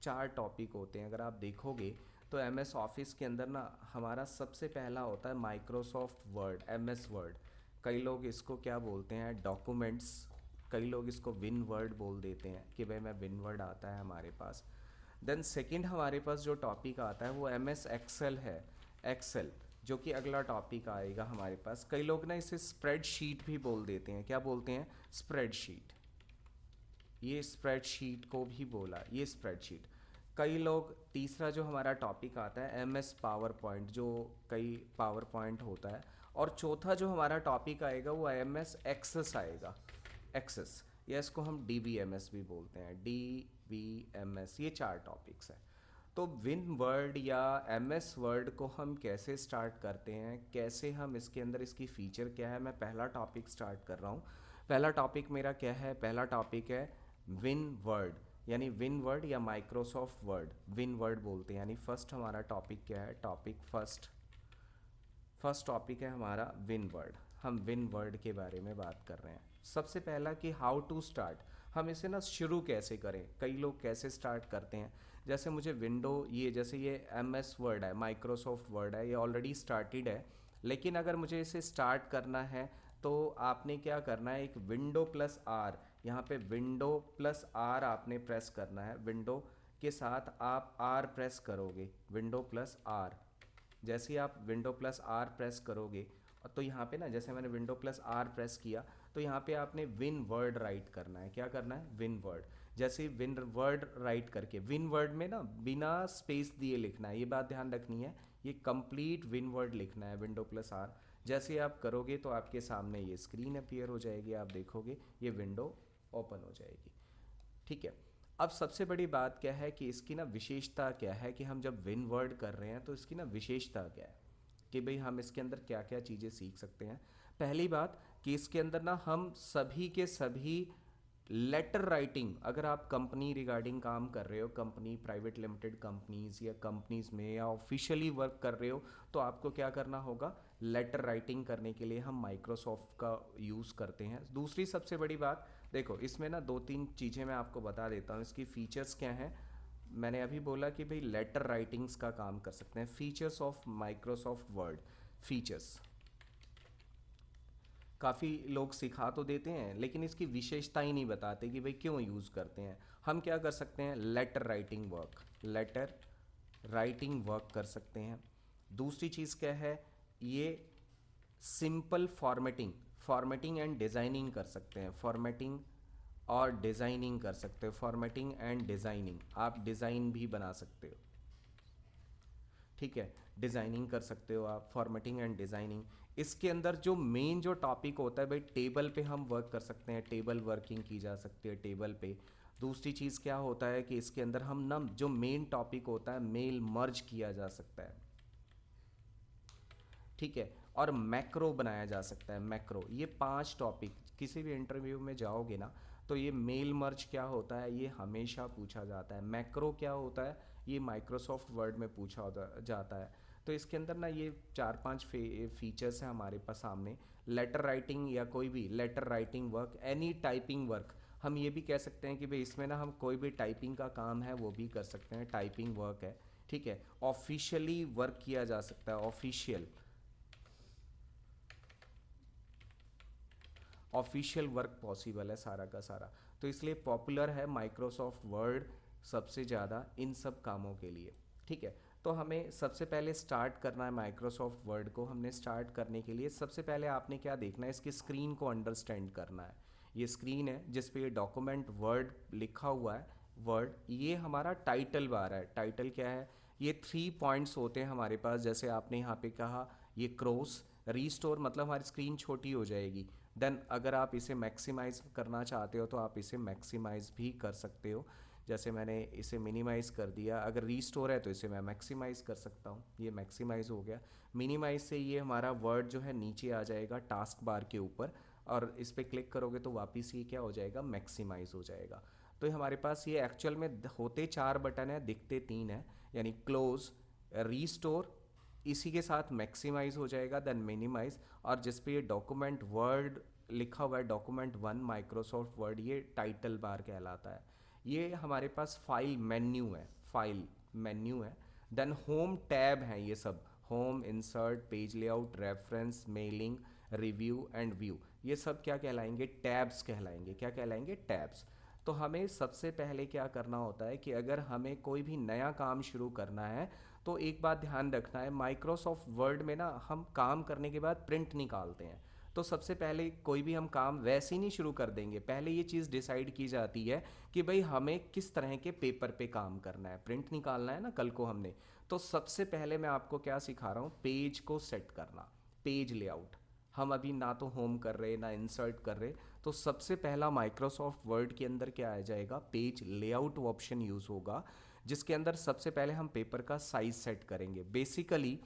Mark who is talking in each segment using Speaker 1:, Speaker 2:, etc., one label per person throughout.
Speaker 1: 4 topic होते हैं। अगर आप देखोगे तो एम एस ऑफिस के अंदर ना हमारा सबसे पहला होता है Microsoft Word, M S Word. कई लोग इसको क्या बोलते हैं, डॉक्यूमेंट्स। कई लोग इसको विन वर्ड बोल देते हैं कि भाई मैं विन वर्ड आता है हमारे पास। देन सेकंड हमारे पास जो टॉपिक आता है वो एम एस एक्सेल है, एक्सेल, जो कि अगला टॉपिक आएगा हमारे पास। कई लोग ना इसे स्प्रेडशीट भी बोल देते हैं। क्या बोलते हैं? स्प्रेडशीट। ये स्प्रेडशीट को भी बोला, ये स्प्रेडशीट। कई लोग तीसरा जो हमारा टॉपिक आता है एम एस पावर पॉइंट, जो कई पावर पॉइंट होता है। और चौथा जो हमारा टॉपिक आएगा वो एम एस एक्सेस आएगा, एक्सेस, या इसको हम डी बी एम एस भी बोलते हैं, डी बी एम एस। ये 4 टॉपिक्स हैं। तो विन वर्ड या एम एस वर्ड को हम कैसे स्टार्ट करते हैं, कैसे हम इसके अंदर, इसकी फ़ीचर क्या है, मैं पहला टॉपिक स्टार्ट कर रहा हूँ। पहला टॉपिक मेरा क्या है? पहला टॉपिक है विन वर्ड, यानी विन वर्ड या माइक्रोसॉफ्ट वर्ड, विन वर्ड बोलते हैं। यानी फर्स्ट हमारा टॉपिक क्या है? टॉपिक फर्स्ट, फर्स्ट टॉपिक है हमारा विन वर्ड। हम विन वर्ड के बारे में बात कर रहे हैं। सबसे पहला कि हाउ टू स्टार्ट, हम इसे ना शुरू कैसे करें। कई लोग कैसे स्टार्ट करते हैं, जैसे मुझे विंडो, ये जैसे ये एम एस वर्ड है, माइक्रोसॉफ्ट वर्ड है, ये ऑलरेडी स्टार्टेड है। लेकिन अगर मुझे इसे स्टार्ट करना है तो आपने क्या करना है, एक विंडो प्लस आर, यहाँ पे विंडो प्लस आर आपने प्रेस करना है। विंडो के साथ आप आर प्रेस करोगे, विंडो प्लस आर। जैसे ही आप विंडो प्लस आर प्रेस करोगे तो यहाँ पे ना, जैसे मैंने विंडो प्लस आर प्रेस किया तो यहाँ पे आपने विन वर्ड राइट करना है। क्या करना है? Win word. जैसे ही विन वर्ड राइट करके, विन वर्ड में ना बिना स्पेस दिए लिखना है, ये बात ध्यान रखनी है। ये कंप्लीट विन वर्ड लिखना है, विंडो प्लस आर। जैसे ही आप करोगे तो आपके सामने ये स्क्रीन अपीयर हो जाएगी, आप देखोगे ये विंडो ओपन हो जाएगी। ठीक है। अब सबसे बड़ी बात क्या है कि इसकी ना विशेषता क्या है, कि हम जब विन वर्ड कर रहे हैं तो इसकी ना विशेषता क्या है, कि भाई हम इसके अंदर क्या क्या चीज़ें सीख सकते हैं। पहली बात कि इसके अंदर ना हम सभी के सभी लेटर राइटिंग, अगर आप कंपनी रिगार्डिंग काम कर रहे हो, कंपनी, प्राइवेट लिमिटेड कंपनीज या कंपनीज में या ऑफिशियली वर्क कर रहे हो, तो आपको क्या करना होगा? लेटर राइटिंग करने के लिए हम माइक्रोसॉफ्ट का यूज़ करते हैं। दूसरी सबसे बड़ी बात, देखो इसमें ना 2-3 चीज़ें मैं आपको बता देता हूँ, इसकी फ़ीचर्स क्या हैं। मैंने अभी बोला कि भाई लेटर राइटिंग्स का काम कर सकते हैं। Features of Microsoft word, features काफ़ी लोग सिखा तो देते हैं लेकिन इसकी विशेषता ही नहीं बताते कि भाई क्यों यूज़ करते हैं। हम क्या कर सकते हैं? Letter writing work, letter writing work कर सकते हैं। दूसरी चीज़ क्या है? ये simple formatting, formatting and designing कर सकते हैं। फॉर्मेटिंग और डिज़ाइनिंग कर सकते हो, फॉर्मेटिंग एंड डिज़ाइनिंग, आप डिज़ाइन भी बना सकते हो। ठीक है, डिज़ाइनिंग कर सकते हो आप, फॉर्मेटिंग एंड डिज़ाइनिंग। इसके अंदर जो मेन जो टॉपिक होता है भाई, टेबल पे हम वर्क कर सकते हैं, टेबल वर्किंग की जा सकती है टेबल पे। दूसरी चीज़ क्या होता है कि इसके अंदर हम ना जो मेन टॉपिक होता है, मेल मर्ज किया जा सकता है। ठीक है, और मैक्रो बनाया जा सकता है, मैक्रो। ये 5 टॉपिक, किसी भी इंटरव्यू में जाओगे ना तो ये मेल मर्ज क्या होता है ये हमेशा पूछा जाता है। मैक्रो क्या होता है ये माइक्रोसॉफ्ट वर्ड में जाता है। तो इसके अंदर ना ये 4-5 फीचर्स हैं हमारे पास सामने। लेटर राइटिंग या कोई भी letter writing work, any typing work. हम ये भी कह सकते हैं कि भाई इसमें ना हम कोई भी टाइपिंग का काम है वो भी कर सकते हैं, टाइपिंग वर्क है। ठीक है, ऑफिशियली वर्क किया जा सकता है, ऑफिशियल, ऑफिशियल वर्क पॉसिबल है सारा का सारा। तो इसलिए पॉपुलर है माइक्रोसॉफ्ट वर्ड सबसे ज़्यादा इन सब कामों के लिए। ठीक है, तो हमें सबसे पहले स्टार्ट करना है माइक्रोसॉफ्ट वर्ड को। हमने स्टार्ट करने के लिए सबसे पहले आपने क्या देखना है, इसकी स्क्रीन को अंडरस्टैंड करना है। ये स्क्रीन है जिस पे ये डॉक्यूमेंट वर्ड लिखा हुआ है, वर्ड, ये हमारा टाइटल बार है। टाइटल क्या है? ये 3 पॉइंट्स होते हैं हमारे पास, जैसे आपने यहाँ पे कहा ये क्रॉस, रीस्टोर मतलब हमारी स्क्रीन छोटी हो जाएगी। देन अगर आप इसे मैक्सिमाइज़ करना चाहते हो तो आप इसे मैक्सिमाइज़ भी कर सकते हो। जैसे मैंने इसे मिनिमाइज़ कर दिया, अगर रीस्टोर है तो इसे मैं मैक्सिमाइज़ कर सकता हूँ, ये मैक्सिमाइज़ हो गया। मिनिमाइज़ से ये हमारा वर्ड जो है नीचे आ जाएगा टास्क बार के ऊपर, और इस पर क्लिक करोगे तो वापस ये क्या हो जाएगा? मैक्सिमाइज़ हो जाएगा। तो हमारे पास ये एक्चुअल में होते 4 बटन है, दिखते 3 है, यानी क्लोज, रीस्टोर, इसी के साथ मैक्सिमाइज हो जाएगा, देन मिनिमाइज। और जिस पे ये डॉक्यूमेंट वर्ड लिखा हुआ है, डॉक्यूमेंट 1 माइक्रोसॉफ्ट वर्ड, ये टाइटल बार कहलाता है। ये हमारे पास फाइल मेन्यू है, फाइल मेन्यू है। देन होम टैब है ये सब, home, insert, page layout, reference, mailing, review and view, ये सब क्या कहलाएंगे, टैब्स कहलाएंगे। क्या कहलाएंगे, टैब्स। तो हमें सबसे पहले क्या करना होता है कि अगर हमें कोई भी नया काम शुरू करना है तो एक बात ध्यान रखना है, माइक्रोसॉफ्ट वर्ड में ना हम काम करने के बाद प्रिंट निकालते हैं। तो सबसे पहले कोई भी हम काम वैसे ही नहीं शुरू कर देंगे, पहले ये चीज़ डिसाइड की जाती है कि भाई हमें किस तरह के पेपर पे काम करना है, प्रिंट निकालना है ना कल को हमने। तो सबसे पहले मैं आपको क्या सिखा रहा हूँ, पेज को सेट करना, पेज लेआउट। हम अभी ना तो होम कर रहे ना इंसर्ट कर रहे, तो सबसे पहला माइक्रोसॉफ्ट वर्ड के अंदर क्या आ जाएगा, पेज लेआउट ऑप्शन यूज़ होगा, जिसके अंदर सबसे पहले हम पेपर का साइज सेट करेंगे। बेसिकली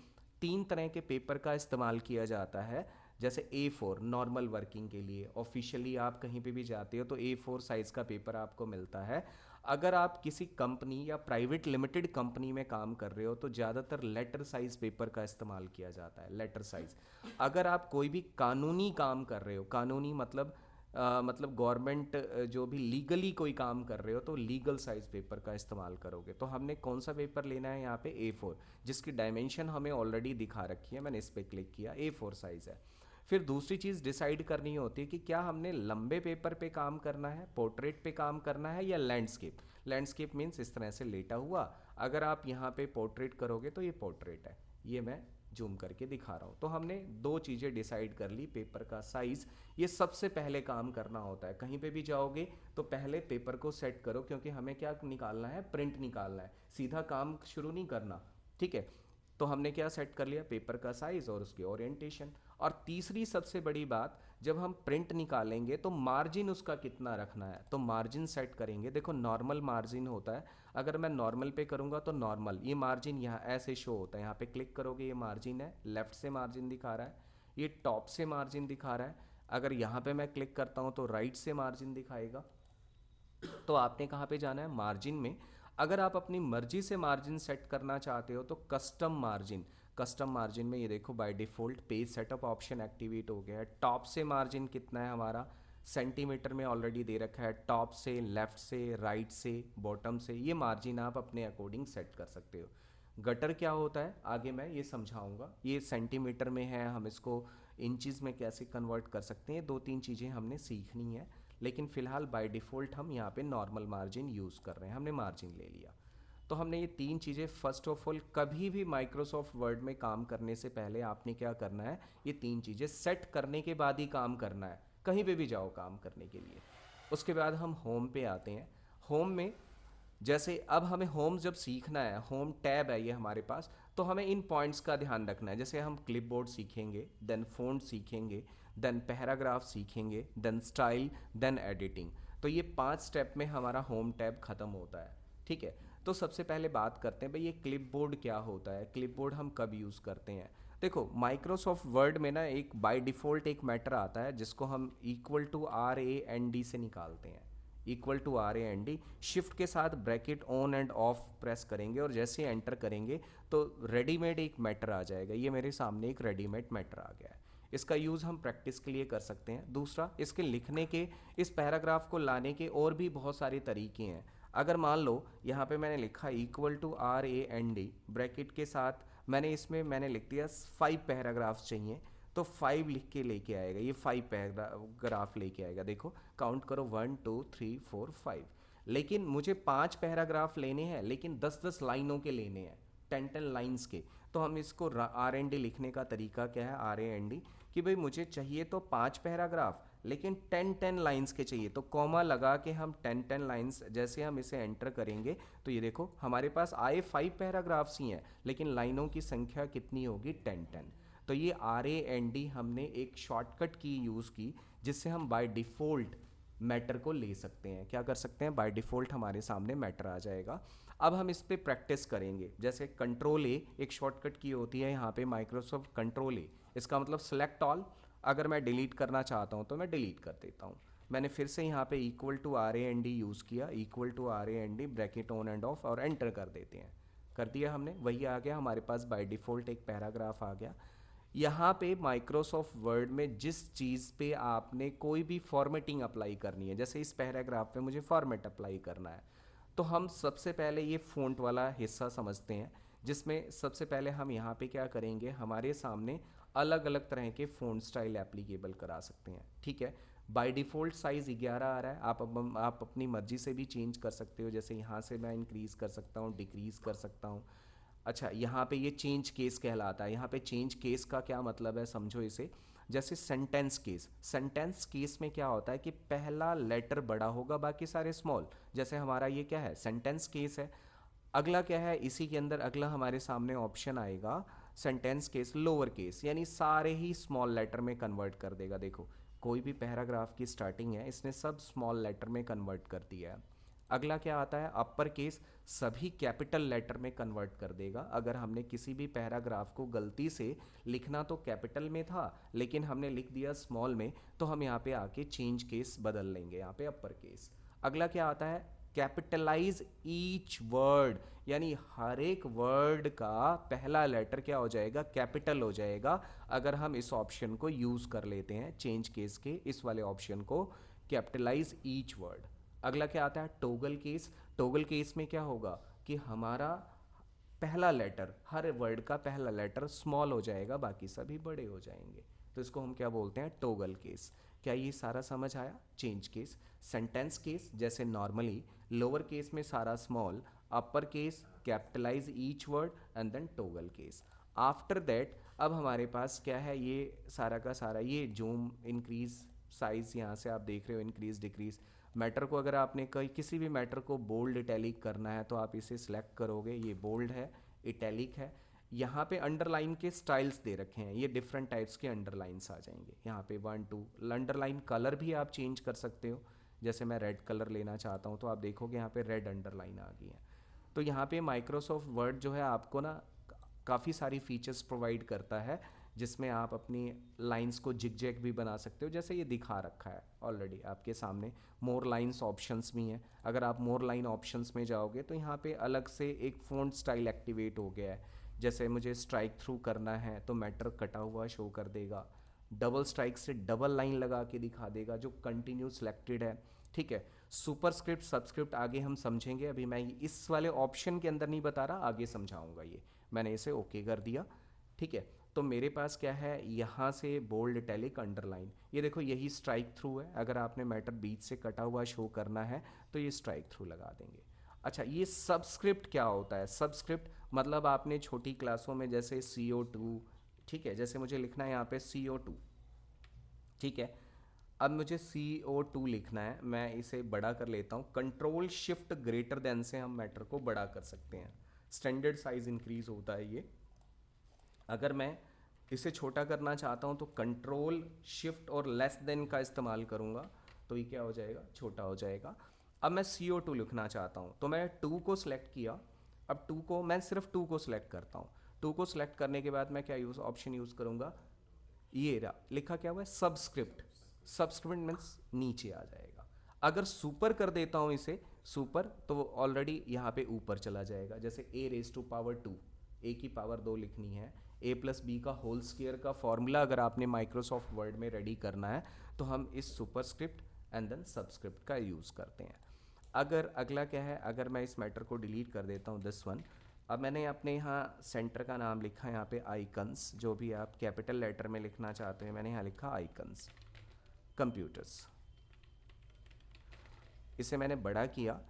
Speaker 1: 3 तरह के पेपर का इस्तेमाल किया जाता है। जैसे A4 नॉर्मल वर्किंग के लिए, ऑफिशियली आप कहीं पे भी जाते हो तो A4 साइज़ का पेपर आपको मिलता है। अगर आप किसी कंपनी या प्राइवेट लिमिटेड कंपनी में काम कर रहे हो तो ज़्यादातर लेटर साइज़ पेपर का इस्तेमाल किया जाता है, लेटर साइज़। अगर आप कोई भी कानूनी काम कर रहे हो, कानूनी मतलब मतलब गवर्नमेंट, जो भी लीगली कोई काम कर रहे हो तो लीगल साइज पेपर का इस्तेमाल करोगे। तो हमने कौन सा पेपर लेना है यहाँ पे, A4, जिसकी डायमेंशन हमें ऑलरेडी दिखा रखी है, मैंने इस पर क्लिक किया, A4 साइज़ है। फिर दूसरी चीज़ डिसाइड करनी होती है कि क्या हमने लंबे पेपर पे काम करना है, पोर्ट्रेट पे काम करना है, या लैंडस्केप। लैंडस्केप मीन्स इस तरह से लेटा हुआ। अगर आप यहाँ पे पोर्ट्रेट करोगे तो ये पोर्ट्रेट है, ये मैं जूम करके दिखा रहा हूँ। तो हमने 2 चीज़ें डिसाइड कर ली, पेपर का साइज़, ये सबसे पहले काम करना होता है। कहीं पे भी जाओगे तो पहले पेपर को सेट करो, क्योंकि हमें क्या निकालना है, प्रिंट निकालना है, सीधा काम शुरू नहीं करना। ठीक है, तो हमने क्या सेट कर लिया, पेपर का साइज़ और उसकी ओरिएंटेशन। और तीसरी सबसे बड़ी बात, जब हम प्रिंट निकालेंगे तो मार्जिन उसका कितना रखना है, तो मार्जिन सेट करेंगे। देखो नॉर्मल मार्जिन होता है, अगर मैं नॉर्मल पे करूँगा तो नॉर्मल, ये मार्जिन यहाँ ऐसे शो होता है, यहाँ पे क्लिक करोगे ये मार्जिन है, लेफ्ट से मार्जिन दिखा रहा है, ये टॉप से मार्जिन दिखा रहा है। अगर यहाँ पे मैं क्लिक करता हूँ तो राइट से मार्जिन दिखाएगा। तो आपने कहाँ पे जाना है, मार्जिन में। अगर आप अपनी मर्जी से मार्जिन सेट करना चाहते हो तो कस्टम मार्जिन, कस्टम मार्जिन में ये देखो by default page setup option activate हो गया है। टॉप से मार्जिन कितना है हमारा, सेंटीमीटर में ऑलरेडी दे रखा है, टॉप से, लेफ़्ट से, राइट से, बॉटम से, ये मार्जिन आप अपने अकॉर्डिंग सेट कर सकते हो। गटर क्या होता है आगे मैं ये समझाऊंगा, ये सेंटीमीटर में है, हम इसको इंचज़ में कैसे कन्वर्ट कर सकते हैं, 2-3 चीज़ें हमने सीखनी है। लेकिन फ़िलहाल बाय डिफ़ॉल्ट हम यहाँ पे नॉर्मल मार्जिन यूज़ कर रहे हैं, हमने मार्जिन ले लिया। तो हमने ये 3 चीज़ें, फर्स्ट ऑफ ऑल कभी भी माइक्रोसॉफ्ट वर्ड में काम करने से पहले आपने क्या करना है, ये 3 चीज़ें सेट करने के बाद ही काम करना है, कहीं पे भी जाओ काम करने के लिए। उसके बाद हम होम पे आते हैं। होम में जैसे अब हमें होम जब सीखना है, होम टैब है ये हमारे पास, तो हमें इन पॉइंट्स का ध्यान रखना है। जैसे हम क्लिपबोर्ड सीखेंगे, देन फ़ॉन्ट सीखेंगे, देन पैराग्राफ सीखेंगे, देन स्टाइल, देन एडिटिंग। तो ये 5 स्टेप में हमारा होम टैब ख़त्म होता है। ठीक है, तो सबसे पहले बात करते हैं भाई ये क्लिपबोर्ड क्या होता है, क्लिपबोर्ड हम कब यूज़ करते हैं। देखो माइक्रोसॉफ्ट वर्ड में ना एक बाय डिफ़ॉल्ट एक मैटर आता है जिसको हम =RAND से निकालते हैं, =RAND। शिफ्ट के साथ bracket on end of press करेंगे और जैसे एंटर करेंगे तो रेडीमेड एक मैटर आ जाएगा। ये मेरे सामने एक रेडीमेड मैटर आ गया है, इसका यूज़ हम प्रैक्टिस के लिए कर सकते हैं। दूसरा, इसके लिखने के, इस पैराग्राफ को लाने के और भी बहुत सारे तरीके हैं। अगर मान लो यहाँ पे मैंने लिखा =RAND, ब्रैकेट के साथ मैंने लिख दिया 5 पैराग्राफ्स चाहिए, तो 5 लिख के लेके आएगा, ये 5 पैराग्राफ लेके आएगा। देखो काउंट करो 1 2 3 4 5। लेकिन मुझे 5 पैराग्राफ लेने हैं, लेकिन 10-10 लाइनों के लेने हैं, 10-10 लाइन्स के। तो हम इसको RAND लिखने का तरीका क्या है, RAND, कि भाई मुझे चाहिए तो 5 पैराग्राफ, लेकिन 10-10 लाइन्स के चाहिए, तो कॉमा लगा के हम 10-10 लाइन्स, जैसे हम इसे एंटर करेंगे तो ये देखो हमारे पास आए 5 पैराग्राफ्स ही हैं, लेकिन लाइनों की संख्या कितनी होगी, 10-10। तो ये RAND हमने एक शॉर्टकट की यूज़ की, जिससे हम बाय डिफ़ॉल्ट मैटर को ले सकते हैं। क्या कर सकते हैं, बाय डिफ़ॉल्ट हमारे सामने मैटर आ जाएगा। अब हम इस पर प्रैक्टिस करेंगे। जैसे कंट्रोल A एक शॉर्टकट की होती है यहाँ पे, माइक्रोसॉफ्ट कंट्रोल A, इसका मतलब सेलेक्ट ऑल। अगर मैं डिलीट करना चाहता हूँ तो मैं डिलीट कर देता हूँ। मैंने फिर से यहाँ पे =RAND यूज़ किया, =RAND bracket on end of, और एंटर कर देते हैं। कर दिया हमने, वही आ गया हमारे पास बाय डिफ़ॉल्ट एक पैराग्राफ आ गया। यहाँ पे माइक्रोसॉफ्ट वर्ड में जिस चीज़ पे आपने कोई भी फॉर्मेटिंग अप्लाई करनी है, जैसे इस पैराग्राफ पे मुझे फॉर्मेट अप्लाई करना है, तो हम सबसे पहले ये फ़ॉन्ट वाला हिस्सा समझते हैं, जिसमें सबसे पहले हम यहाँ पे क्या करेंगे, हमारे सामने अलग अलग तरह के फ़ॉन्ट स्टाइल एप्लीकेबल करा सकते हैं। ठीक है, बाय डिफ़ॉल्ट साइज़ 11 आ रहा है, आप अपनी मर्ज़ी से भी चेंज कर सकते हो, जैसे यहाँ से मैं इंक्रीज़ कर सकता हूँ, डिक्रीज़ कर सकता हूँ। अच्छा, यहाँ पे ये चेंज केस कहलाता है। यहाँ पे चेंज केस का क्या मतलब है, समझो इसे। जैसे सेंटेंस केस में क्या होता है कि पहला लेटर बड़ा होगा, बाकी सारे स्मॉल। जैसे हमारा ये क्या है, सेंटेंस केस है। अगला क्या है, इसी के अंदर अगला हमारे सामने ऑप्शन आएगा सेंटेंस केस लोअर केस, यानी सारे ही स्मॉल लेटर में कन्वर्ट कर देगा। देखो, कोई भी पैराग्राफ की स्टार्टिंग है, इसने सब स्मॉल लेटर में कन्वर्ट कर दिया है। अगला क्या आता है, अपर केस, सभी कैपिटल लेटर में कन्वर्ट कर देगा। अगर हमने किसी भी पैराग्राफ को गलती से लिखना तो कैपिटल में था, लेकिन हमने लिख दिया स्मॉल में, तो हम यहाँ पे आके चेंज केस बदल लेंगे, यहाँ पे अपर केस। अगला क्या आता है, कैपिटलाइज ईच वर्ड, यानी हर एक वर्ड का पहला लेटर क्या हो जाएगा, कैपिटल हो जाएगा, अगर हम इस ऑप्शन को यूज़ कर लेते हैं, चेंज केस के इस वाले ऑप्शन को, कैपिटलाइज ईच वर्ड। अगला क्या आता है, टोगल केस। टोगल केस में क्या होगा कि हमारा पहला लेटर, हर वर्ड का पहला लेटर स्मॉल हो जाएगा, बाकी सभी बड़े हो जाएंगे, तो इसको हम क्या बोलते हैं, टोगल केस। क्या ये सारा समझ आया। चेंज केस, सेंटेंस केस जैसे नॉर्मली, लोअर केस में सारा small, upper case capitalise each word, and then toggle case. After that अब हमारे पास क्या है, ये सारा का सारा, ये जूम इंक्रीज साइज यहाँ से आप देख रहे हो, इंक्रीज डिक्रीज। मैटर को अगर आपने कहीं किसी भी मैटर को बोल्ड इटैलिक करना है तो आप इसे सिलेक्ट करोगे, ये बोल्ड है, इटैलिक है। यहाँ पे अंडरलाइन के स्टाइल्स दे रखे हैं, ये डिफरेंट टाइप्स के अंडरलाइंस आ जाएंगे यहाँ पे 1 2। अंडरलाइन कलर भी आप चेंज कर सकते हो, जैसे मैं रेड कलर लेना चाहता हूँ तो आप देखोगे यहाँ पे रेड अंडरलाइन आ गई है। तो यहाँ पे माइक्रोसॉफ्ट वर्ड जो है आपको ना काफ़ी सारी फीचर्स प्रोवाइड करता है, जिसमें आप अपनी लाइंस को जिग जैग भी बना सकते हो, जैसे ये दिखा रखा है ऑलरेडी आपके सामने। मोर लाइंस ऑप्शंस भी हैं, अगर आप मोर लाइन ऑप्शंस में जाओगे तो यहाँ पे अलग से एक फ़ॉन्ट स्टाइल एक्टिवेट हो गया है। जैसे मुझे स्ट्राइक थ्रू करना है तो मैटर कटा हुआ शो कर देगा, डबल स्ट्राइक से डबल लाइन लगा के दिखा देगा जो कंटिन्यू सिलेक्टेड है। ठीक है, सुपरस्क्रिप्ट सबस्क्रिप्ट आगे हम समझेंगे, अभी मैं इस वाले ऑप्शन के अंदर नहीं बता रहा, आगे समझाऊंगा। ये मैंने इसे ओके कर दिया। ठीक है, तो मेरे पास क्या है, यहाँ से बोल्ड इटैलिक अंडरलाइन, ये देखो यही स्ट्राइक थ्रू है। अगर आपने मैटर बीच से कटा हुआ शो करना है तो ये स्ट्राइक थ्रू लगा देंगे। अच्छा, ये सबस्क्रिप्ट क्या होता है, सबस्क्रिप्ट मतलब आपने छोटी क्लासों में जैसे CO2, ठीक है, जैसे मुझे लिखना है यहाँ पे CO2। ठीक है, अब मुझे CO2 लिखना है, मैं इसे बड़ा कर लेता हूँ, कंट्रोल शिफ्ट ग्रेटर देन से हम मैटर को बड़ा कर सकते हैं, स्टैंडर्ड साइज इंक्रीज होता है ये। अगर मैं इसे छोटा करना चाहता हूँ तो कंट्रोल शिफ्ट और लेस देन का इस्तेमाल करूँगा, तो ये क्या हो जाएगा, छोटा हो जाएगा। अब मैं CO2 लिखना चाहता हूँ तो मैं 2 को सिलेक्ट किया, अब 2 को मैं सिर्फ 2 को सिलेक्ट करता हूँ। 2 को सिलेक्ट करने के बाद मैं क्या ऑप्शन यूज़ करूँगा, ये रहा, लिखा क्या हुआ है, सबस्क्रिप्ट। सबस्क्रिप्ट मीन्स नीचे आ जाएगा। अगर सुपर कर देता हूँ इसे, सुपर, तो ऑलरेडी यहाँ पे ऊपर चला जाएगा। जैसे A⁻²2, ए की पावर 2 लिखनी है, A+B का होल स्क्वायर का फॉर्मूला अगर आपने माइक्रोसॉफ्ट वर्ड में रेडी करना है तो हम इस सुपरस्क्रिप्ट एंड देन सबस्क्रिप्ट का यूज़ करते हैं। अगर अगला क्या है, अगर मैं इस मैटर को डिलीट कर देता हूँ, दिस वन, अब मैंने अपने यहाँ सेंटर का नाम लिखा है, यहाँ पे आइकन्स, जो भी आप कैपिटल लेटर में लिखना चाहते हैं, मैंने यहाँ लिखा आइकन्स कंप्यूटर्स, इसे मैंने बड़ा किया।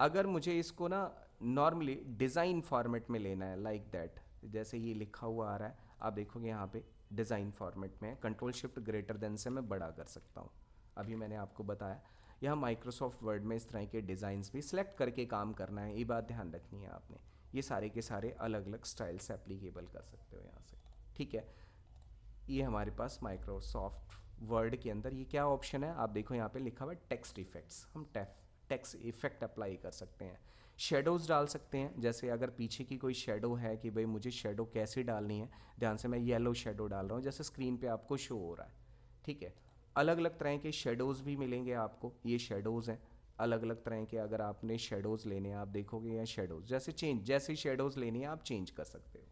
Speaker 1: अगर मुझे इसको ना नॉर्मली डिज़ाइन फॉर्मेट में लेना है, लाइक दैट, जैसे ये लिखा हुआ आ रहा है, आप देखोगे यहाँ पे डिज़ाइन फॉर्मेट में कंट्रोल शिफ्ट ग्रेटर देन से मैं बड़ा कर सकता हूँ। अभी मैंने आपको बताया, यहाँ माइक्रोसॉफ्ट वर्ड में इस तरह के डिज़ाइंस भी सिलेक्ट करके काम करना है, ये बात ध्यान रखनी है आपने। ये सारे के सारे अलग अलग स्टाइल्स एप्लीकेबल कर सकते हो यहाँ से। ठीक है, ये हमारे पास माइक्रोसॉफ्ट वर्ड के अंदर ये क्या ऑप्शन है, आप देखो यहाँ पे लिखा हुआ है टेक्स्ट इफेक्ट्स, हम टेक्स्ट इफेक्ट अप्लाई कर सकते हैं। शेडोज़ डाल सकते हैं, जैसे अगर पीछे की कोई शेडो है कि भाई मुझे शेडो कैसे डालनी है, ध्यान से मैं येलो शेडो डाल रहा हूँ जैसे स्क्रीन पे आपको शो हो रहा है। ठीक है, अलग अलग तरह के शेडोज़ भी मिलेंगे आपको, ये शेडोज़ हैं अलग अलग तरह के। अगर आपने शेडोज़ लेने हैं, आप देखोगे यहाँ शेडोज़ जैसे शेडोज़ लेनी है आप चेंज कर सकते हो।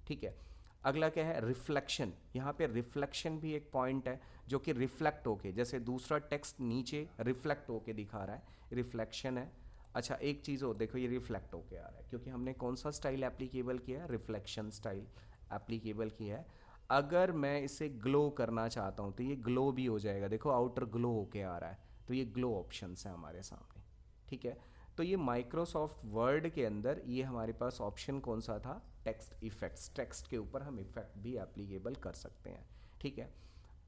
Speaker 1: ठीक है, अगला क्या है, रिफ्लेक्शन। यहाँ पे रिफ्लेक्शन भी एक पॉइंट है जो कि रिफ्लेक्ट होके, जैसे दूसरा टेक्स्ट नीचे रिफ्लेक्ट होके दिखा रहा है, रिफ्लेक्शन है। अच्छा एक चीज़ हो, देखो ये रिफ्लेक्ट होके आ रहा है क्योंकि हमने कौन सा स्टाइल एप्लीकेबल किया है, रिफ्लेक्शन स्टाइल एप्लीकेबल किया है। अगर मैं इसे ग्लो करना चाहता हूँ तो ये ग्लो भी हो जाएगा, देखो आउटर ग्लो होके आ रहा है, तो ये ग्लो ऑप्शंस है हमारे सामने। ठीक है, तो ये माइक्रोसॉफ्ट वर्ड के अंदर ये हमारे पास ऑप्शन कौन सा था, टेक्स्ट इफेक्ट्स। टेक्स्ट के ऊपर हम इफेक्ट भी एप्लीकेबल कर सकते हैं। ठीक है,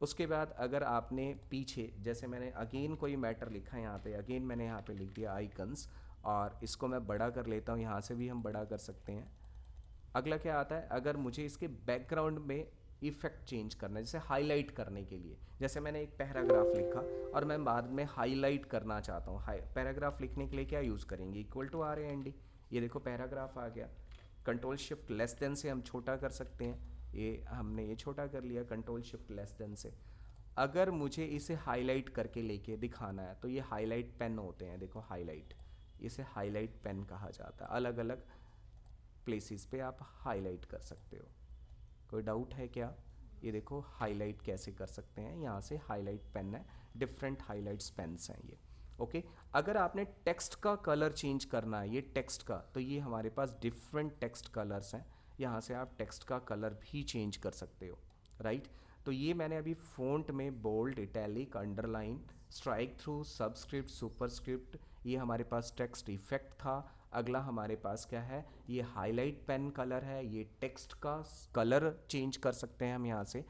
Speaker 1: उसके बाद अगर आपने पीछे, जैसे मैंने अगेन कोई मैटर लिखा है यहाँ पे, अगेन मैंने यहाँ पे लिख दिया आइकन्स, और इसको मैं बड़ा कर लेता हूँ, यहाँ से भी हम बड़ा कर सकते हैं। अगला क्या आता है, अगर मुझे इसके बैकग्राउंड में इफेक्ट चेंज करना है, जैसे हाईलाइट करने के लिए, जैसे मैंने एक पैराग्राफ लिखा और मैं बाद में हाईलाइट करना चाहता हूँ, पैराग्राफ लिखने के लिए क्या यूज़ करेंगे, equal to R A N D. ये देखो पैराग्राफ आ गया, कंट्रोल शिफ्ट लेस देन से हम छोटा कर सकते हैं, ये हमने ये छोटा कर लिया कंट्रोल शिफ्ट लेस देन से। अगर मुझे इसे हाईलाइट करके लेके दिखाना है तो ये हाईलाइट पेन होते हैं, देखो हाईलाइट, इसे हाईलाइट पेन कहा जाता है। अलग अलग प्लेसेस पे आप हाईलाइट कर सकते हो। कोई डाउट है क्या, ये देखो हाईलाइट कैसे कर सकते हैं, यहाँ से हाईलाइट पेन है, डिफरेंट हाईलाइट्स पेन्स हैं ये। ओके, अगर आपने टेक्स्ट का कलर चेंज करना है, ये टेक्स्ट का, तो ये हमारे पास डिफरेंट टेक्स्ट कलर्स हैं, यहाँ से आप टेक्स्ट का कलर भी चेंज कर सकते हो। राइट, तो ये मैंने अभी फ़ॉन्ट में bold, italic, underline, strikethrough, subscript, superscript, ये हमारे पास टेक्स्ट इफेक्ट था। अगला हमारे पास क्या है, ये हाईलाइट पेन कलर है, ये टेक्स्ट का कलर चेंज कर सकते हैं हम यहाँ से,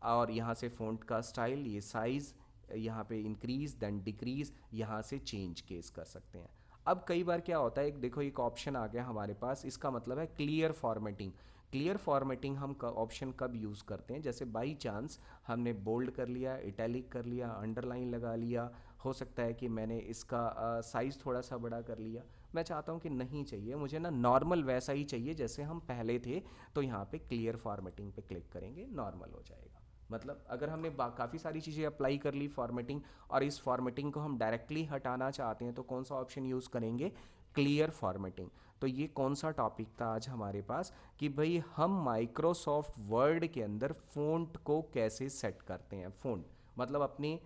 Speaker 1: और यहाँ से फ़ॉन्ट का स्टाइल, ये साइज़, यहाँ पे इंक्रीज़ देन डिक्रीज़, यहाँ से चेंज केस कर सकते हैं। अब कई बार क्या होता है, एक देखो एक ऑप्शन आ गया हमारे पास, इसका मतलब है क्लियर फॉर्मेटिंग। क्लियर फॉर्मेटिंग हम ऑप्शन कब यूज़ करते हैं, जैसे बाई चांस हमने बोल्ड कर लिया, इटैलिक कर लिया, अंडरलाइन लगा लिया, हो सकता है कि मैंने इसका साइज़ थोड़ा सा बड़ा कर लिया, मैं चाहता हूँ कि नहीं चाहिए मुझे ना, नॉर्मल वैसा ही चाहिए जैसे हम पहले थे, तो यहाँ पे क्लियर फॉर्मेटिंग पे क्लिक करेंगे, नॉर्मल हो जाएगा। मतलब अगर हमने काफ़ी सारी चीज़ें अप्लाई कर ली फॉर्मेटिंग, और इस फॉर्मेटिंग को हम डायरेक्टली हटाना चाहते हैं, तो कौन सा ऑप्शन यूज़ करेंगे, क्लियर फॉर्मेटिंग। तो ये कौन सा टॉपिक था आज हमारे पास, कि भाई हम माइक्रोसॉफ्ट वर्ड के अंदर फ़ॉन्ट को कैसे सेट करते हैं, फ़ॉन्ट मतलब अपनी,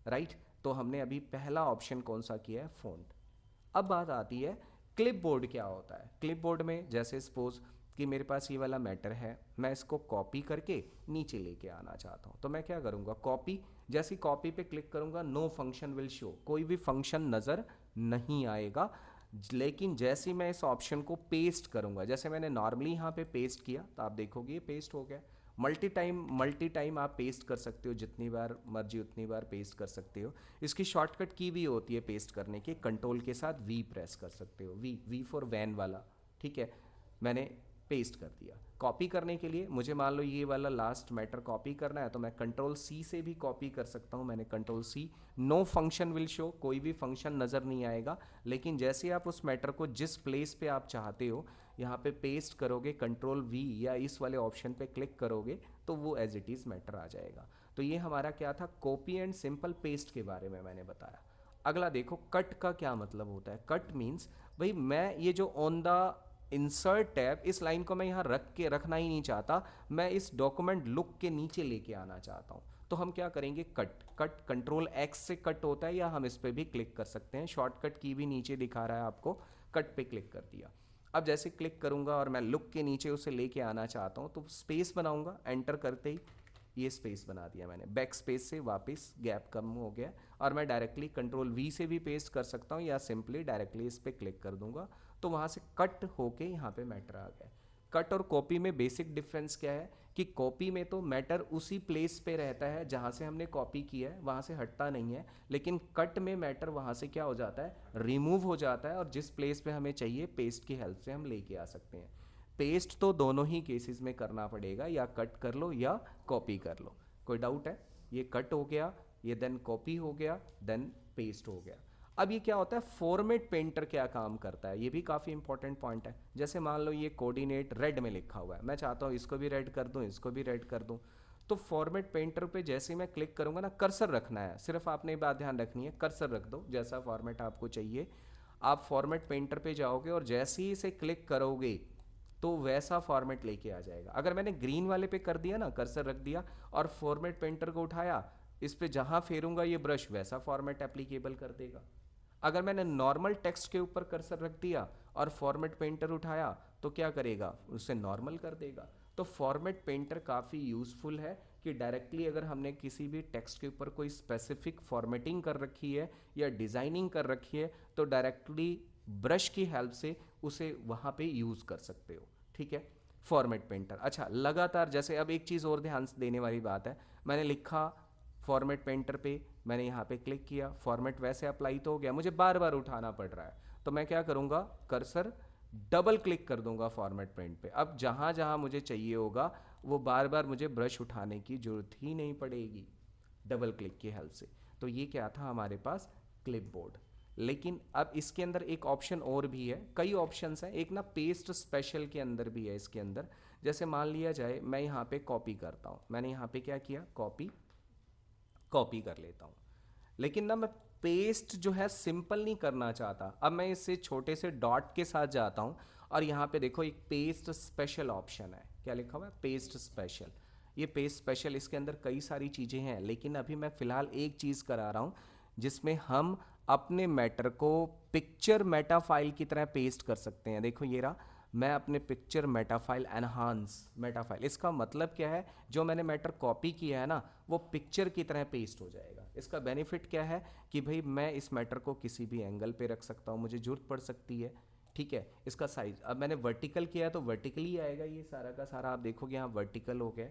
Speaker 1: राइट। तो हमने अभी पहला ऑप्शन कौन सा किया है, फ़ॉन्ट। अब बात आती है क्लिपबोर्ड क्या होता है। क्लिपबोर्ड में जैसे सपोज कि मेरे पास ये वाला मैटर है, मैं इसको कॉपी करके नीचे लेके आना चाहता हूँ, तो मैं क्या करूँगा, कॉपी, जैसे कॉपी पे क्लिक करूँगा, नो फंक्शन विल शो, कोई भी फंक्शन नज़र नहीं आएगा। लेकिन जैसे मैं इस ऑप्शन को पेस्ट करूँगा, जैसे मैंने नॉर्मली यहाँ पे पेस्ट किया, तो आप देखोगे ये पेस्ट हो गया। मल्टी टाइम आप पेस्ट कर सकते हो, जितनी बार मर्जी उतनी बार पेस्ट कर सकते हो। इसकी शॉर्टकट की भी होती है पेस्ट करने की, कंट्रोल के साथ वी प्रेस कर सकते हो, वी फॉर वैन वाला। ठीक है, मैंने पेस्ट कर दिया। कॉपी करने के लिए मुझे मान लो ये वाला लास्ट मैटर कॉपी करना है, तो मैं कंट्रोल सी से भी कॉपी कर सकता हूँ, मैंने control C, no function will show, कोई भी फंक्शन नज़र नहीं आएगा। लेकिन जैसे आप उस मैटर को जिस प्लेस पे आप चाहते हो यहाँ पे पेस्ट करोगे, कंट्रोल वी या इस वाले ऑप्शन पे क्लिक करोगे, तो वो एज इट इज़ मैटर आ जाएगा। तो ये हमारा क्या था, कॉपी एंड सिंपल पेस्ट के बारे में मैंने बताया। अगला देखो, कट का क्या मतलब होता है। कट मीन्स भाई मैं ये जो ऑन द इंसर्ट टैब, इस लाइन को मैं यहाँ रखना ही नहीं चाहता, मैं इस डॉक्यूमेंट लुक के नीचे लेके आना चाहता हूँ, तो हम क्या करेंगे, कट कंट्रोल एक्स से कट होता है, या हम इस पर भी क्लिक कर सकते हैं, शॉर्टकट की भी नीचे दिखा रहा है आपको, कट पे क्लिक कर दिया। अब जैसे क्लिक करूँगा और मैं लुक के नीचे उसे लेके आना चाहता हूँ, तो स्पेस बनाऊँगा, एंटर करते ही ये स्पेस बना दिया मैंने, बैक स्पेस से वापस गैप कम हो गया, और मैं डायरेक्टली कंट्रोल वी से भी पेस्ट कर सकता हूँ, या सिंपली डायरेक्टली इस पर क्लिक कर दूंगा, तो वहाँ से कट होके यहाँ पे मैटर आ गया। कट और कॉपी में बेसिक डिफरेंस क्या है, कि कॉपी में तो मैटर उसी प्लेस पे रहता है जहाँ से हमने कॉपी किया है, वहाँ से हटता नहीं है। लेकिन कट में मैटर वहाँ से क्या हो जाता है, रिमूव हो जाता है, और जिस प्लेस पे हमें चाहिए पेस्ट की हेल्प से हम लेके आ सकते हैं। पेस्ट तो दोनों ही केसेस में करना पड़ेगा, या कट कर लो या कॉपी कर लो। कोई डाउट है, ये कट हो गया, ये देन कॉपी हो गया, देन पेस्ट हो गया। अब ये क्या होता है, फॉर्मेट पेंटर क्या काम करता है, ये भी काफ़ी इंपॉर्टेंट पॉइंट है। जैसे मान लो ये कोऑर्डिनेट रेड में लिखा हुआ है, मैं चाहता हूँ इसको भी रेड कर दूँ, इसको भी रेड कर दूँ, तो फॉर्मेट पेंटर पे जैसे मैं क्लिक करूँगा ना, कर्सर रखना है, सिर्फ आपने ये बात ध्यान रखनी है, कर्सर रख दो जैसा फॉर्मेट आपको चाहिए। आप फॉर्मेट पेंटर पे जाओगे और जैसे ही इसे क्लिक करोगे, तो वैसा फॉर्मेट लेके आ जाएगा। अगर मैंने ग्रीन वाले पे कर दिया ना, कर्सर रख दिया और फॉर्मेट पेंटर को उठाया, इस पे जहां फेरूंगा ये ब्रश वैसा फॉर्मेट एप्लीकेबल कर देगा। अगर मैंने नॉर्मल टेक्स्ट के ऊपर कर्सर रख दिया और फॉर्मेट पेंटर उठाया तो क्या करेगा, उसे नॉर्मल कर देगा। तो फॉर्मेट पेंटर काफ़ी यूज़फुल है कि डायरेक्टली अगर हमने किसी भी टेक्स्ट के ऊपर कोई स्पेसिफिक फॉर्मेटिंग कर रखी है या डिज़ाइनिंग कर रखी है तो डायरेक्टली ब्रश की हेल्प से उसे वहाँ पे यूज़ कर सकते हो। ठीक है, फॉर्मेट पेंटर। अच्छा, लगातार जैसे अब एक चीज़ और ध्यान देने वाली बात है, मैंने लिखा फॉर्मेट पेंटर पे, मैंने यहाँ पे क्लिक किया, फॉर्मेट वैसे अप्लाई तो हो गया, मुझे बार बार उठाना पड़ रहा है, तो मैं क्या करूँगा, कर्सर डबल क्लिक कर दूंगा फॉर्मेट पेंट पे। अब जहाँ जहाँ मुझे चाहिए होगा वो बार बार मुझे ब्रश उठाने की जरूरत ही नहीं पड़ेगी डबल क्लिक की हेल्प से। तो ये क्या था हमारे पास, क्लिपबोर्ड। लेकिन अब इसके अंदर एक ऑप्शन और भी है, कई ऑप्शंस हैं, एक ना पेस्ट स्पेशल के अंदर भी है इसके अंदर। जैसे मान लिया जाए मैं यहाँ पे कॉपी करता हूँ, मैंने यहाँ पे क्या किया, कॉपी कॉपी कर लेता हूँ, लेकिन ना मैं पेस्ट जो है सिंपल नहीं करना चाहता। अब मैं इसे छोटे से डॉट के साथ जाता हूँ और यहाँ पे देखो एक पेस्ट स्पेशल ऑप्शन है, क्या लिखा हुआ है, पेस्ट स्पेशल। ये पेस्ट स्पेशल, इसके अंदर कई सारी चीज़ें हैं, लेकिन अभी मैं फ़िलहाल एक चीज़ करा रहा हूँ जिसमें हम अपने मैटर को पिक्चर मेटा फाइल की तरह पेस्ट कर सकते हैं। देखो ये रहा, मैं अपने picture Meta file, enhance Meta file, इसका मतलब क्या है, जो मैंने मैटर कॉपी किया है ना वो पिक्चर की तरह पेस्ट हो जाएगा। इसका बेनिफिट क्या है कि भाई मैं इस मैटर को किसी भी एंगल पे रख सकता हूँ, मुझे जरूरत पड़ सकती है। ठीक है, इसका साइज अब मैंने वर्टिकल किया है तो वर्टिकली आएगा ये सारा का सारा, आप देखोगे यहाँ वर्टिकल हो गया।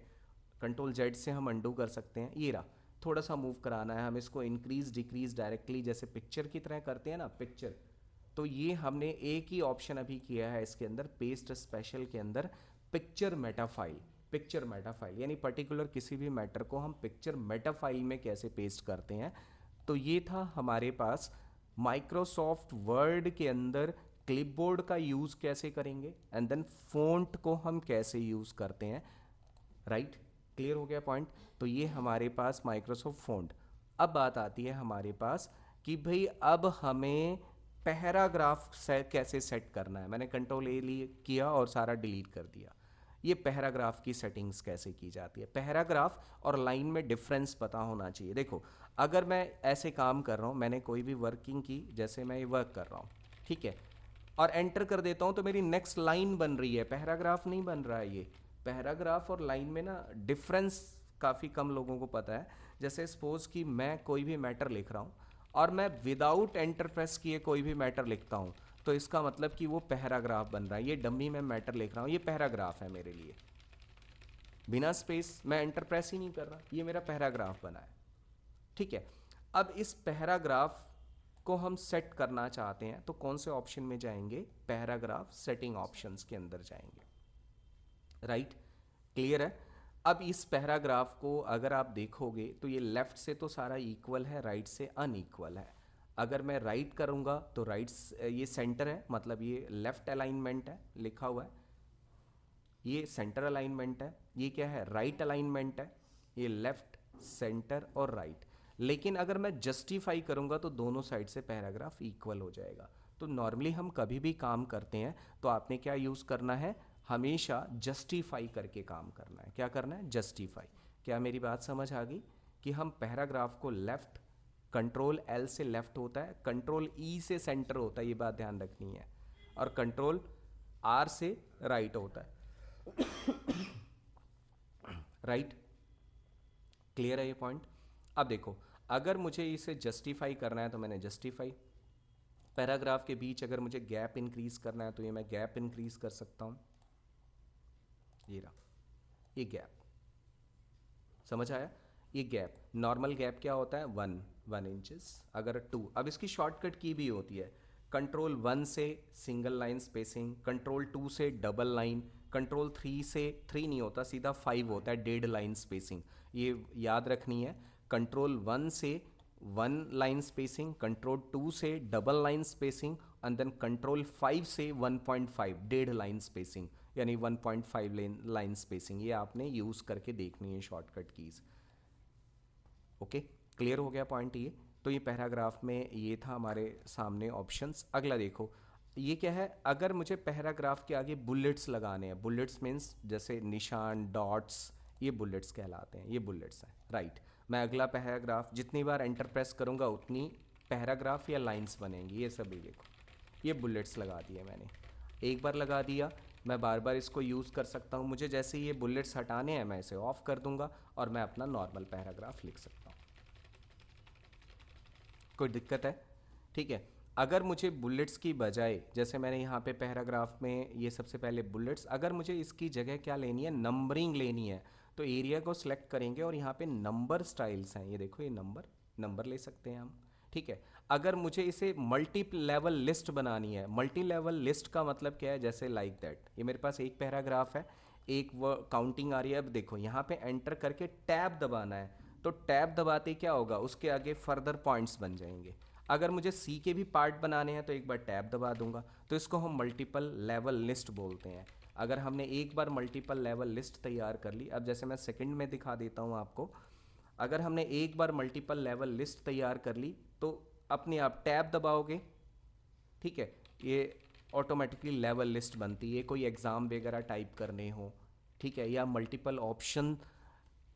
Speaker 1: कंट्रोल जेड से हम अंडू कर सकते हैं, ये रहा। थोड़ा सा मूव कराना है हम इसको, इंक्रीज डिक्रीज डायरेक्टली जैसे पिक्चर की तरह करते हैं ना पिक्चर, तो ये हमने एक ही ऑप्शन अभी किया है इसके अंदर पेस्ट स्पेशल के अंदर, picture Meta file. Picture Meta file यानी पर्टिकुलर किसी भी मैटर को हम पिक्चर मेटा फाइल में कैसे पेस्ट करते हैं। तो ये था हमारे पास माइक्रोसॉफ्ट वर्ड के अंदर क्लिपबोर्ड का यूज़ कैसे करेंगे एंड देन फ़ॉन्ट को हम कैसे यूज़ करते हैं। राइट, क्लियर हो गया पॉइंट। तो ये हमारे पास माइक्रोसॉफ्ट फ़ॉन्ट। अब बात आती है हमारे पास कि भाई अब हमें पैराग्राफ से कैसे सेट करना है। मैंने कंट्रोल ए लिए किया और सारा डिलीट कर दिया। ये पैराग्राफ की सेटिंग्स कैसे की जाती है, पैराग्राफ और लाइन में डिफरेंस पता होना चाहिए। देखो अगर मैं ऐसे काम कर रहा हूँ, मैंने कोई भी वर्किंग की, जैसे मैं ये वर्क कर रहा हूँ, ठीक है, और एंटर कर देता हूँ तो मेरी नेक्स्ट लाइन बन रही है, पैराग्राफ नहीं बन रहा है। ये पैराग्राफ और लाइन में ना डिफरेंस काफ़ी कम लोगों को पता है। जैसे सपोज कि मैं कोई भी मैटर लिख रहा हूँ और मैं विदाउट एंटर प्रेस किए कोई भी मैटर लिखता हूँ तो इसका मतलब कि वो पैराग्राफ बन रहा है। ये डम्मी में मैटर लिख रहा हूँ, ये पैराग्राफ है मेरे लिए, बिना स्पेस मैं एंटर प्रेस ही नहीं कर रहा, ये मेरा पैराग्राफ बना है। ठीक है, अब इस पैराग्राफ को हम सेट करना चाहते हैं तो कौन से ऑप्शन में जाएंगे, पैराग्राफ सेटिंग ऑप्शंस के अंदर जाएंगे। राइट, क्लियर है। अब इस पैराग्राफ को अगर आप देखोगे तो ये लेफ्ट से तो सारा इक्वल है, राइट से अनइक्वल है। अगर मैं राइट करूँगा तो राइट, ये सेंटर है, मतलब ये लेफ्ट अलाइनमेंट है लिखा हुआ है, ये सेंटर अलाइनमेंट है, ये क्या है, राइट अलाइनमेंट है, ये लेफ्ट सेंटर और राइट। लेकिन अगर मैं जस्टिफाई करूँगा तो दोनों साइड से पैराग्राफ इक्वल हो जाएगा। तो नॉर्मली हम कभी भी काम करते हैं तो आपने क्या यूज़ करना है, हमेशा जस्टिफाई करके काम करना है। क्या करना है, जस्टिफाई। क्या मेरी बात समझ आ गई कि हम पैराग्राफ को लेफ्ट, कंट्रोल एल से लेफ्ट होता है, कंट्रोल ई से सेंटर होता है, ये बात ध्यान रखनी है, और कंट्रोल आर से राइट होता है। राइट, क्लियर है ये पॉइंट। अब देखो अगर मुझे इसे जस्टिफाई करना है तो मैंने जस्टिफाई, पैराग्राफ के बीच अगर मुझे गैप इंक्रीज करना है तो ये मैं गैप इंक्रीज कर सकता हूं, ये रहा, ये गैप, समझ आया। ये गैप, नॉर्मल गैप क्या होता है, 1 इंचेस, अगर 2, अब इसकी शॉर्टकट की भी होती है, कंट्रोल 1 से सिंगल लाइन स्पेसिंग, कंट्रोल 2 से डबल लाइन, कंट्रोल 3 से 3 नहीं होता सीधा 5 होता है, 1.5 लाइन स्पेसिंग, ये याद रखनी है। कंट्रोल 1 से 1 लाइन स्पेसिंग, कंट्रोल 2 से double line spacing, and then control 5 से 1.5, 1.5 लाइन स्पेसिंग, यानी 1.5 लाइन स्पेसिंग। ये आपने यूज़ करके देखनी है शॉर्टकट कीज़। ओके, क्लियर हो गया पॉइंट ये। तो ये पैराग्राफ में ये था हमारे सामने ऑप्शंस। अगला देखो, ये क्या है, अगर मुझे पैराग्राफ के आगे बुलेट्स लगाने हैं, बुलेट्स मीन्स जैसे निशान, डॉट्स, ये बुलेट्स कहलाते हैं, ये बुलेट्स हैं, राइट। मैं अगला पैराग्राफ जितनी बार एंटर प्रेस करूँगा उतनी पैराग्राफ या लाइंस बनेंगी, ये सभी देखो, ये बुलेट्स लगा दिए मैंने, एक बार लगा दिया, मैं बार बार इसको यूज़ कर सकता हूँ। मुझे जैसे ये बुलेट्स हटाने हैं मैं इसे ऑफ कर दूंगा और मैं अपना नॉर्मल पैराग्राफ लिख सकता हूँ। कोई दिक्कत है? ठीक है। अगर मुझे बुलेट्स की बजाय, जैसे मैंने यहाँ पे पैराग्राफ में ये सबसे पहले बुलेट्स, अगर मुझे इसकी जगह क्या लेनी है, नंबरिंग लेनी है, तो एरिया को सिलेक्ट करेंगे और यहाँ पे नंबर स्टाइल्स हैं, ये देखो, ये नंबर नंबर ले सकते हैं हम। ठीक है। अगर मुझे इसे मल्टी लेवल लिस्ट बनानी है, मल्टी लेवल लिस्ट का मतलब क्या है, जैसे लाइक दैट, ये मेरे पास एक पैराग्राफ है, एक वो काउंटिंग आ रही है। अब देखो यहाँ पे एंटर करके टैब दबाना है, तो टैब दबाते क्या होगा, उसके आगे फर्दर पॉइंट्स बन जाएंगे। अगर मुझे सी के भी पार्ट बनाने हैं तो एक बार टैब दबा दूंगा, तो इसको हम मल्टीपल लेवल लिस्ट बोलते हैं। अगर हमने एक बार मल्टीपल लेवल लिस्ट तैयार कर ली, अब जैसे मैं सेकंड में दिखा देता हूँ आपको, अगर हमने एक बार मल्टीपल लेवल लिस्ट तैयार कर ली तो अपने आप टैब दबाओगे, ठीक है, ये ऑटोमेटिकली लेवल लिस्ट बनती है। कोई एग्ज़ाम वगैरह टाइप करने हो, ठीक है, या मल्टीपल ऑप्शन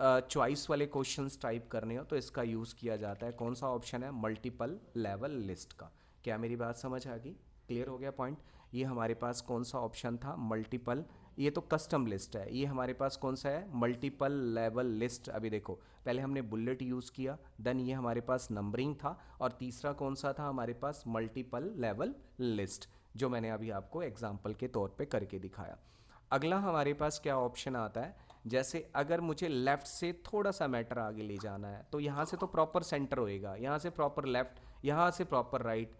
Speaker 1: चॉइस वाले क्वेश्चंस टाइप करने हो तो इसका यूज़ किया जाता है। कौन सा ऑप्शन है, मल्टीपल लेवल लिस्ट का। क्या मेरी बात समझ आ गई, क्लियर हो गया पॉइंट? ये हमारे पास कौन सा ऑप्शन था, मल्टीपल, ये तो कस्टम लिस्ट है, ये हमारे पास कौन सा है, मल्टीपल लेवल लिस्ट। अभी देखो, पहले हमने बुलेट यूज़ किया, देन ये हमारे पास नंबरिंग था, और तीसरा कौन सा था हमारे पास, मल्टीपल लेवल लिस्ट, जो मैंने अभी आपको एग्जाम्पल के तौर पे करके दिखाया। अगला हमारे पास क्या ऑप्शन आता है, जैसे अगर मुझे लेफ़्ट से थोड़ा सा मैटर आगे ले जाना है, तो यहाँ से तो प्रॉपर सेंटर होएगा, यहाँ से प्रॉपर लेफ़्ट, यहाँ से प्रॉपर राइट,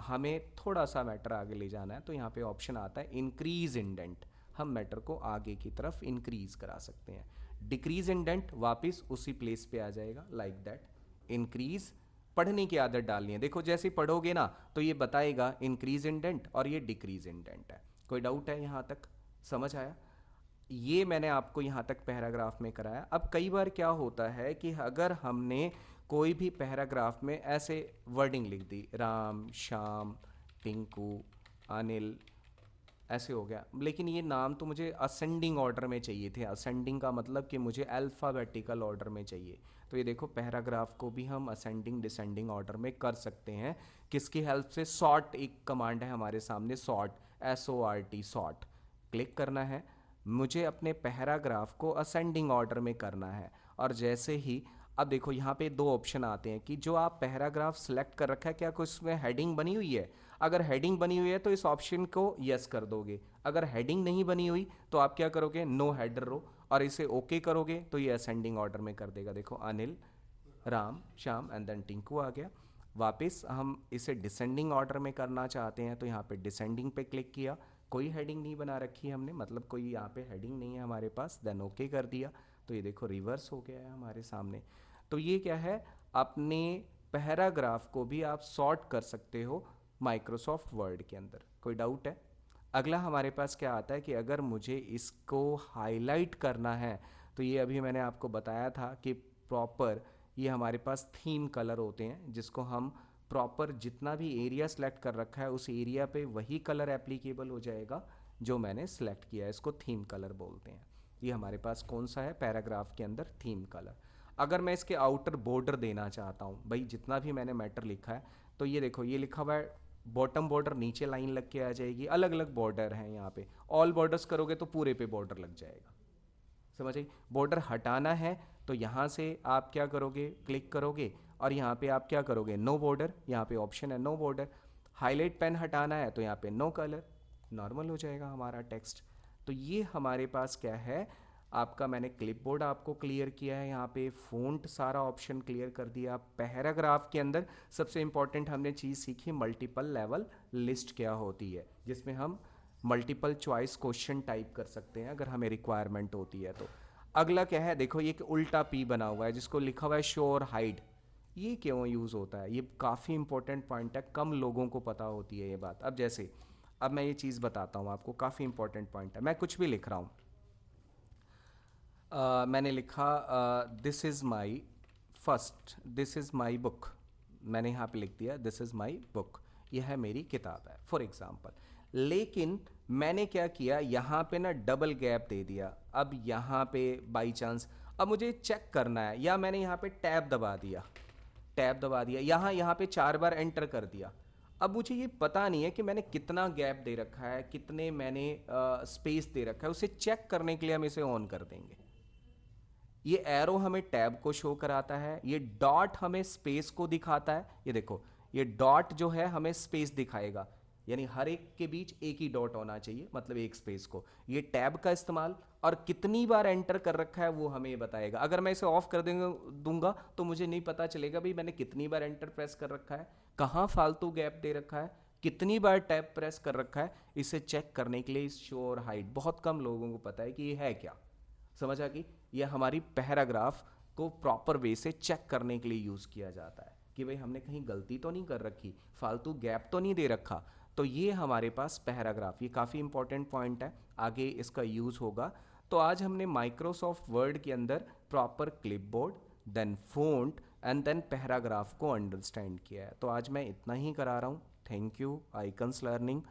Speaker 1: हमें थोड़ा सा मैटर आगे ले जाना है तो यहाँ पे ऑप्शन आता है इंक्रीज इंडेंट, हम मैटर को आगे की तरफ इंक्रीज करा सकते हैं। डिक्रीज इंडेंट वापस उसी प्लेस पे आ जाएगा, लाइक दैट। इंक्रीज, पढ़ने की आदत डालनी है, देखो जैसे ही पढ़ोगे ना तो ये बताएगा इंक्रीज इंडेंट और ये डिक्रीज इंडेंट है। कोई डाउट है यहाँ तक, समझ आया? ये मैंने आपको यहाँ तक पैराग्राफ में कराया। अब कई बार क्या होता है कि अगर हमने कोई भी पैराग्राफ में ऐसे वर्डिंग लिख दी, राम, श्याम, टिंकू, अनिल, ऐसे हो गया, लेकिन ये नाम तो मुझे असेंडिंग ऑर्डर में चाहिए थे। असेंडिंग का मतलब कि मुझे अल्फ़ाबेटिकल ऑर्डर में चाहिए, तो ये देखो पैराग्राफ को भी हम असेंडिंग डिसेंडिंग ऑर्डर में कर सकते हैं। किसकी हेल्प से, सॉर्ट एक कमांड है हमारे सामने, सॉर्ट, SORT, सॉर्ट, क्लिक करना है। मुझे अपने पैराग्राफ को असेंडिंग ऑर्डर में करना है, और जैसे ही, अब देखो यहाँ पे दो ऑप्शन आते हैं कि जो आप पैराग्राफ सेलेक्ट कर रखा है, क्या कुछ उसमें हेडिंग बनी हुई है। अगर हेडिंग बनी हुई है तो इस ऑप्शन को यस कर दोगे, अगर हेडिंग नहीं बनी हुई तो आप क्या करोगे, नो हेडर रो, और इसे ओके करोगे तो ये असेंडिंग ऑर्डर में कर देगा। देखो अनिल, राम, श्याम एंड देन टिंकू आ गया। वापस हम इसे डिसेंडिंग ऑर्डर में करना चाहते हैं तो यहाँ पे डिसेंडिंग पे क्लिक किया, कोई हेडिंग नहीं बना रखी है हमने, मतलब कोई यहाँ पे हेडिंग नहीं है हमारे पास, देन ओके कर दिया तो ये देखो रिवर्स हो गया है हमारे सामने। तो ये क्या है, अपने पैराग्राफ को भी आप सॉर्ट कर सकते हो माइक्रोसॉफ्ट वर्ड के अंदर। कोई डाउट है? अगला हमारे पास क्या आता है कि अगर मुझे इसको हाईलाइट करना है, तो ये अभी मैंने आपको बताया था कि प्रॉपर ये हमारे पास थीम कलर होते हैं, जिसको हम प्रॉपर जितना भी एरिया सेलेक्ट कर रखा है उस एरिया पे वही कलर एप्लीकेबल हो जाएगा जो मैंने सेलेक्ट किया है, इसको थीम कलर बोलते हैं। ये हमारे पास कौन सा है, पैराग्राफ के अंदर थीम कलर। अगर मैं इसके आउटर बॉर्डर देना चाहता हूँ, भाई जितना भी मैंने मैटर लिखा है, तो ये देखो ये लिखा हुआ है बॉटम बॉर्डर, नीचे लाइन लग के आ जाएगी, अलग अलग बॉर्डर हैं यहाँ पे, ऑल बॉर्डर्स करोगे तो पूरे पे बॉर्डर लग जाएगा, समझ आई? बॉर्डर हटाना है तो यहाँ से आप क्या करोगे, क्लिक करोगे, और यहाँ पे आप क्या करोगे, नो बॉर्डर, यहाँ पे ऑप्शन है नो बॉर्डर। हाईलाइट पेन हटाना है तो यहाँ पे नो कलर, नॉर्मल हो जाएगा हमारा टेक्स्ट। तो ये हमारे पास क्या है, आपका मैंने क्लिपबोर्ड आपको क्लियर किया है, यहाँ पे फ़ॉन्ट सारा ऑप्शन क्लियर कर दिया। पैराग्राफ के अंदर सबसे इंपॉर्टेंट हमने चीज़ सीखी, मल्टीपल लेवल लिस्ट क्या होती है, जिसमें हम मल्टीपल चॉइस क्वेश्चन टाइप कर सकते हैं अगर हमें रिक्वायरमेंट होती है तो। अगला क्या है, देखो ये एक उल्टा पी बना हुआ है जिसको लिखा हुआ है शो और हाइड, ये क्यों यूज़ होता है, ये काफ़ी इंपॉर्टेंट पॉइंट है, कम लोगों को पता होती है ये बात। अब जैसे, अब मैं ये चीज़ बताता हूँ आपको, काफ़ी इंपॉर्टेंट पॉइंट है। मैं कुछ भी लिख रहा हूँ, मैंने लिखा this is my first, this is my book, मैंने यहाँ पे लिख दिया दिस इज़ माई बुक, यह है मेरी किताब है फॉर एग्जाम्पल। लेकिन मैंने क्या किया, यहाँ पे ना डबल गैप दे दिया। अब यहाँ पे बाई चांस अब मुझे चेक करना है, या मैंने यहाँ पे टैब दबा दिया, यहाँ पे 4 बार एंटर कर दिया। अब मुझे ये पता नहीं है कि मैंने कितना गैप दे रखा है, कितने मैंने स्पेस दे रखा है। उसे चेक करने के लिए हम इसे ऑन कर देंगे। ये एरो हमें टैब को शो कराता है, ये डॉट हमें स्पेस को दिखाता है। ये देखो, ये डॉट जो है हमें स्पेस दिखाएगा, यानी हर एक के बीच एक ही डॉट होना चाहिए, मतलब एक स्पेस को। ये टैब का इस्तेमाल और कितनी बार एंटर कर रखा है वो हमेंgyबताएगा। अगर मैं इसे ऑफ कर दूंगा तो मुझे नहीं पता चलेगा भाई मैंने कितनी बार एंटर प्रेस कर रखा है, कहाँ फालतू गैप दे रखा है, कितनी बार टैब प्रेस कर रखा है। इसे चेक करने के लिए इस शो और हाइड बहुत कम लोगों को पता है कि ये है क्या। समझ आ गई? यह हमारी पैराग्राफ को प्रॉपर वे से चेक करने के लिए यूज़ किया जाता है कि भाई हमने कहीं गलती तो नहीं कर रखी, फालतू गैप तो नहीं दे रखा। तो ये हमारे पास पैराग्राफ, ये काफ़ी इंपॉर्टेंट पॉइंट है, आगे इसका यूज़ होगा। तो आज हमने माइक्रोसॉफ्ट वर्ड के अंदर proper clipboard, then font and then paragraph को अंडरस्टैंड किया है। तो आज मैं इतना ही करा रहा हूँ। Thank you icons learning.